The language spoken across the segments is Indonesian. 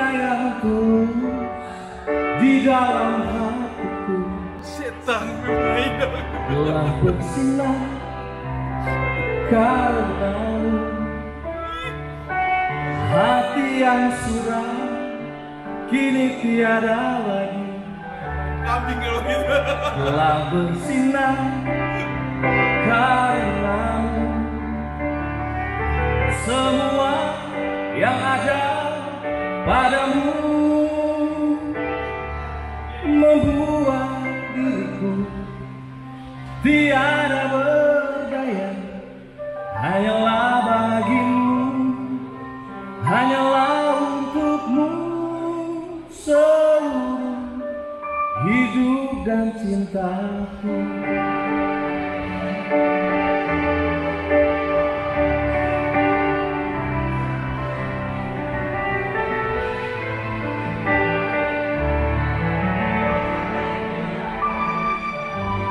sayangku di dalam hatiku telah bersinar karenamu. Hati yang suram kini tiada lagi telah bersinar karenamu. Semua yang ada padamu membuat diriku tiada berdaya. Hanyalah bagimu, hanyalah untukmu seluruh hidup dan cintaku.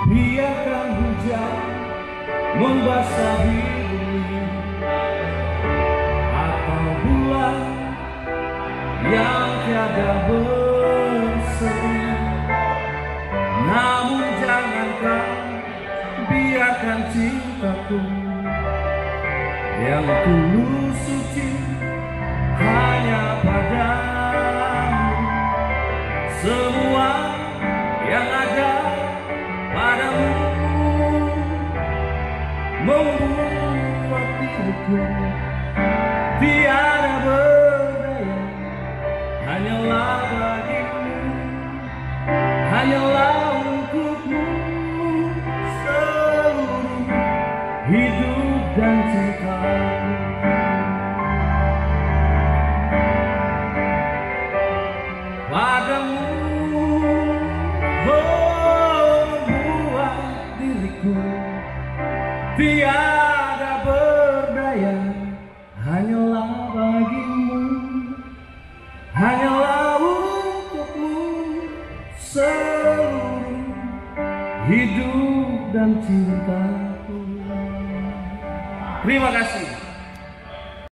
Biarkan hujan membasahi bumi atau bulan yang tiada berseri, namun jangankan biarkan cintaku yang tulus suci hanya padamu. Semua yang ada padamu membuat diriku tiada berdaya. Hanyalah bagimu, hanyalah untukmu seluruh hidup dan cintaku. Padamu tiada berdaya. Hanyalah bagimu, hanyalah untukmu seluruh hidup dan cintaku. Terima kasih.